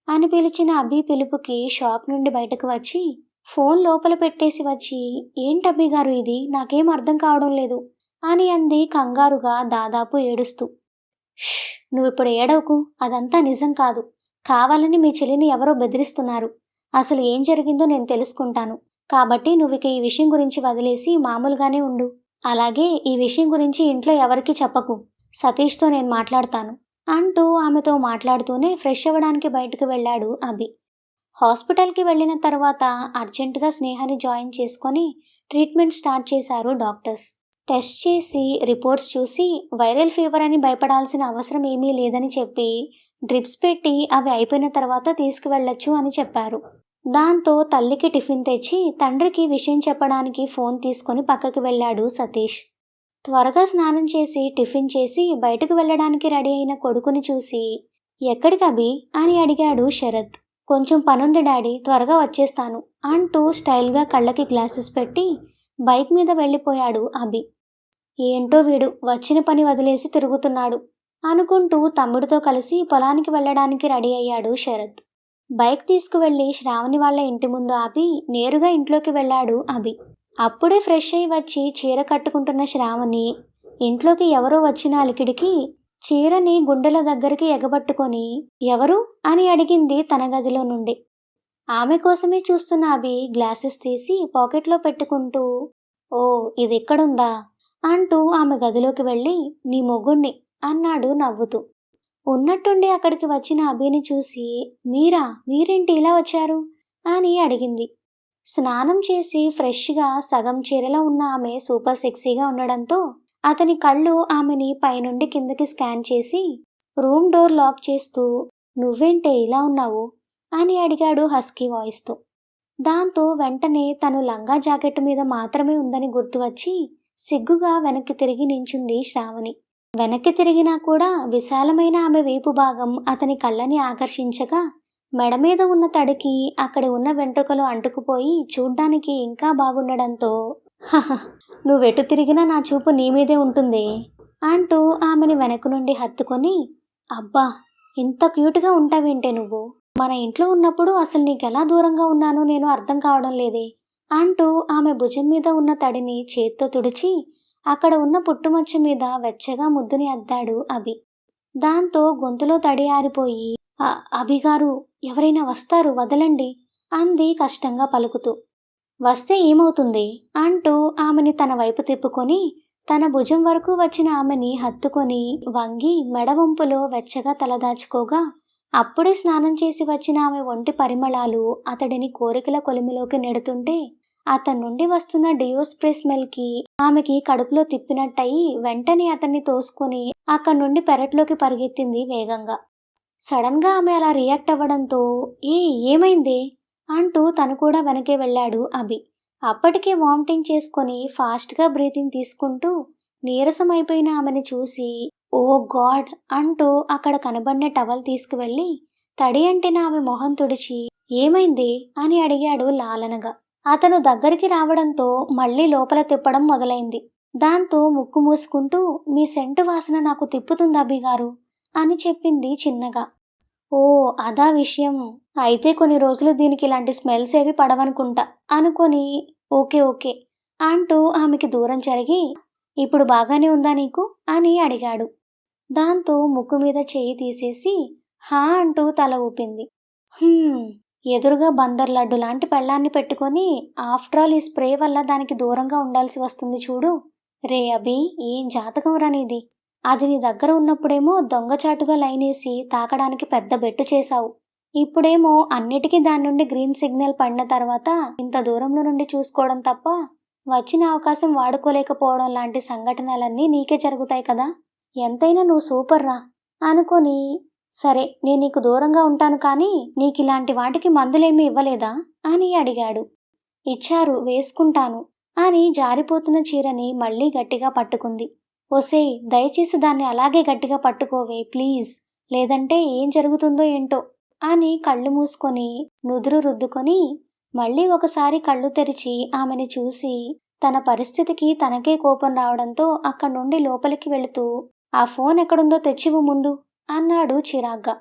అని పిలిచిన అభి పిలుపుకి షాక్ నుండి బయటకు వచ్చి ఫోన్ లోపల పెట్టేసి వచ్చి ఏంటబ్బి గారు ఇది, నాకేం అర్థం కావడం లేదు అని అంది కంగారుగా దాదాపు ఏడుస్తూ. నువ్విప్పుడు ఏడవకు, అదంతా నిజం కాదు, కావాలని మీ చెల్లిని ఎవరో బెదిరిస్తున్నారు. అసలు ఏం జరిగిందో నేను తెలుసుకుంటాను, కాబట్టి నువ్విక ఈ విషయం గురించి వదిలేసి మామూలుగానే ఉండు. అలాగే ఈ విషయం గురించి ఇంట్లో ఎవరికీ చెప్పకు, సతీష్తో నేను మాట్లాడతాను అంటూ ఆమెతో మాట్లాడుతూనే ఫ్రెష్ అవ్వడానికి బయటకు వెళ్ళాడు అభి. హాస్పిటల్కి వెళ్ళిన తర్వాత అర్జెంటుగా స్నేహాన్ని జాయిన్ చేసుకొని ట్రీట్మెంట్ స్టార్ట్ చేశారు డాక్టర్స్. టెస్ట్ చేసి రిపోర్ట్స్ చూసి వైరల్ ఫీవర్ అని భయపడాల్సిన అవసరం ఏమీ లేదని చెప్పి డ్రిప్స్ పెట్టి అవి అయిపోయిన తర్వాత తీసుకువెళ్ళొచ్చు అని చెప్పారు. దాంతో తల్లికి టిఫిన్ తెచ్చి తండ్రికి విషయం చెప్పడానికి ఫోన్ తీసుకొని పక్కకి వెళ్ళాడు సతీష్. త్వరగా స్నానం చేసి టిఫిన్ చేసి బయటకు వెళ్ళడానికి రెడీ అయిన కొడుకుని చూసి ఎక్కడికి అభి అని అడిగాడు శరత్. కొంచెం పనుంది డాడీ, త్వరగా వచ్చేస్తాను అంటూ స్టైల్గా కళ్ళకి గ్లాసెస్ పెట్టి బైక్ మీద వెళ్ళిపోయాడు అభి. ఏంటో వీడు వచ్చిన పని వదిలేసి తిరుగుతున్నాడు అనుకుంటూ తమ్ముడితో కలిసి పొలానికి వెళ్ళడానికి రెడీ అయ్యాడు శరత్. బైక్ తీసుకువెళ్ళి శ్రావణి వాళ్ళ ఇంటి ముందు ఆపి నేరుగా ఇంట్లోకి వెళ్ళాడు అభి. అప్పుడే ఫ్రెష్ అయి వచ్చి చీర కట్టుకుంటున్న శ్రావణి ఇంట్లోకి ఎవరో వచ్చిన అలికిడికి చీరని గుండెల దగ్గరికి ఎగబట్టుకొని ఎవరు అని అడిగింది తన గదిలో నుండి. ఆమె కోసమే చూస్తున్న అభి గ్లాసెస్ తీసి పాకెట్లో పెట్టుకుంటూ, ఓ ఇదిక్కడుందా అంటూ ఆమె గదిలోకి వెళ్ళి, నీ మొగుణ్ణి అన్నాడు నవ్వుతూ. ఉన్నట్టుండి అక్కడికి వచ్చిన అభిని చూసి, మీరేంటి ఇలా వచ్చారు అని అడిగింది. స్నానం చేసి ఫ్రెష్గా సగం చీరలో ఉన్న ఆమె సూపర్ సెక్సీగా ఉండడంతో అతని కళ్ళు ఆమెని పైనుండి కిందకి స్కాన్ చేసి రూమ్ డోర్ లాక్ చేస్తూ, నువ్వేంటే ఇలా ఉన్నావు అని అడిగాడు హస్కీ వాయిస్తో. దాంతో వెంటనే తను లంగా జాకెట్ మీద మాత్రమే ఉందని గుర్తువచ్చి సిగ్గుగా వెనక్కి తిరిగి నించుంది శ్రావణి. వెనక్కి తిరిగినా కూడా విశాలమైన ఆమె వీపు భాగం అతని కళ్ళని ఆకర్షించగా మెడ మీద ఉన్న తడికి అక్కడి ఉన్న వెంట్రుకలు అంటుకుపోయి చూడ్డానికి ఇంకా బాగుండడంతో, హహ నువ్వెటు తిరిగినా నా చూపు నీ మీదే ఉంటుందే అంటూ ఆమెని వెనక నుండి హత్తుకొని, అబ్బా ఇంత క్యూట్గా ఉంటావేంటే నువ్వు, మన ఇంట్లో ఉన్నప్పుడు అసలు నీకెలా దూరంగా ఉన్నానో నేను అర్థం కావడం లేదే అంటూ ఆమె భుజం మీద ఉన్న తడిని చేత్తో తుడిచి అక్కడ ఉన్న పుట్టుమచ్చ మీద వెచ్చగా ముద్దుని అద్దాడు అభి. దాంతో గొంతులో తడి ఆరిపోయి, అభిగారు ఎవరైనా వస్తారు వదలండి అంది కష్టంగా పలుకుతూ. వస్తే ఏమవుతుంది అంటూ ఆమెని తన వైపు తిప్పుకొని తన భుజం వరకు వచ్చిన ఆమెని హత్తుకొని వంగి మెడవంపులో వెచ్చగా తలదాచుకోగా అప్పుడే స్నానం చేసి వచ్చిన ఆమె ఒంటి పరిమళాలు అతడిని కోరికల కొలిమిలోకి నెడుతుంటే అతని నుండి వస్తున్న డియో స్ప్రే స్మెల్కి ఆమెకి కడుపులో తిప్పినట్టయి వెంటనే అతన్ని తోసుకొని అక్కడి నుండి పెరట్లోకి పరిగెత్తింది వేగంగా. సడన్గా ఆమె అలా రియాక్ట్ అవ్వడంతో, ఏమైందే అంటూ తను కూడా వెనకే వెళ్ళాడు అభి. అప్పటికే వామిటింగ్ చేసుకొని ఫాస్ట్గా బ్రీతింగ్ తీసుకుంటూ నీరసం అయిపోయిన ఆమెని చూసి, ఓ గాడ్ అంటూ అక్కడ కనబడిన టవల్ తీసుకువెళ్ళి తడి అంటిన ఆమె మొహం తుడిచి, ఏమైంది అని అడిగాడు లాలనగా. అతను దగ్గరికి రావడంతో మళ్ళీ లోపల తిప్పడం మొదలైంది. దాంతో ముక్కు మూసుకుంటూ, మీ సెంటు వాసన నాకు తిప్పుతుంది అభిగారు అని చెప్పింది చిన్నగా. ఓ అదా విషయం, అయితే కొన్ని రోజులు దీనికి ఇలాంటి స్మెల్స్ ఏవి పడవనుకుంటా అనుకొని ఓకే అంటూ ఆమెకి దూరం జరిగి, ఇప్పుడు బాగానే ఉందా నీకు అని అడిగాడు. దాంతో ముక్కు మీద చెయ్యి తీసేసి హా అంటూ తల ఊపింది. ఎదురుగా బందర్ లడ్డు లాంటి పెళ్ళాన్ని పెట్టుకొని ఆఫ్టర్ ఆల్ ఈ స్ప్రే వల్ల దానికి దూరంగా ఉండాల్సి వస్తుంది చూడు. రే అభి ఏం జాతకం రానిది, అది నీ దగ్గర ఉన్నప్పుడేమో దొంగచాటుగా లైనేసి తాకడానికి పెద్ద బెట్టు చేశావు, ఇప్పుడేమో అన్నిటికీ దాని నుండి గ్రీన్ సిగ్నల్ పడిన తర్వాత ఇంత దూరంలో నుండి చూసుకోవడం తప్ప వచ్చిన అవకాశం వాడుకోలేకపోవడం లాంటి సంఘటనలన్నీ నీకే జరుగుతాయి కదా. ఎంతైనా నువ్వు సూపర్ రా అనుకొని, సరే నేను నీకు దూరంగా ఉంటాను కానీ నీకు ఇలాంటి వాటికి మందులేమీ ఇవ్వలేదా అని అడిగాడు. ఇచ్చారు, వేసుకుంటాను అని జారిపోతున్న చీరని మళ్ళీ గట్టిగా పట్టుకుంది. ఒసేయ్ దయచేసి దాన్ని అలాగే గట్టిగా పట్టుకోవే ప్లీజ్, లేదంటే ఏం జరుగుతుందో ఏంటో అని కళ్ళు మూసుకొని నుదురు రుద్దుకొని మళ్ళీ ఒకసారి కళ్ళు తెరిచి ఆమెని చూసి తన పరిస్థితికి తనకే కోపం రావడంతో అక్కడి నుండి లోపలికి వెళుతూ, ఆ ఫోన్ ఎక్కడుందో తెచ్చివు ముందు అన్నాడు చిరాగ్గా.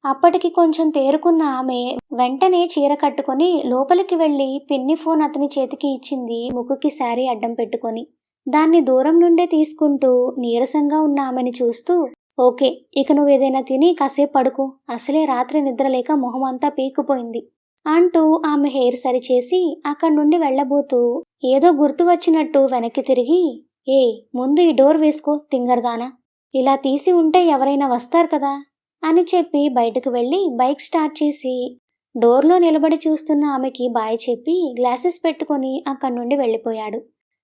అప్పటికి కొంచెం తేరుకున్న ఆమె వెంటనే చీర కట్టుకొని లోపలికి వెళ్ళి పిన్ని ఫోన్ అతని చేతికి ఇచ్చింది, ముక్కుకి శారీ అడ్డం పెట్టుకొని. దాన్ని దూరం నుండే తీసుకుంటూ నీరసంగా ఉన్న ఆమెని చూస్తూ, ఓకే ఇక నువ్వేదైనా తిని కాసేపు పడుకో, అసలే రాత్రి నిద్రలేక మొహం అంతా పీక్కుపోయింది అంటూ ఆమె హెయిర్ సరిచేసి అక్కడి నుండి వెళ్ళబోతూ ఏదో గుర్తు వచ్చినట్టు వెనక్కి తిరిగి, ముందు ఈ డోర్ వేసుకో తింగరదానా, ఇలా తీసి ఉంటే ఎవరైనా వస్తారు కదా అని చెప్పి బయటకు వెళ్ళి బైక్ స్టార్ట్ చేసి డోర్లో నిలబడి చూస్తున్న ఆమెకి బాయ్ చెప్పి గ్లాసెస్ పెట్టుకొని అక్కడి నుండి వెళ్ళిపోయాడు.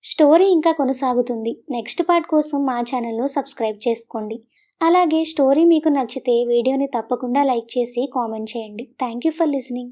స్టోరీ ఇంకా కొనసాగుతుంది. నెక్స్ట్ పార్ట్ కోసం మా ఛానల్ను సబ్స్క్రైబ్ చేసుకోండి. అలాగే స్టోరీ మీకు నచ్చితే వీడియోని తప్పకుండా లైక్ చేసి కామెంట్ చేయండి. Thank you for listening.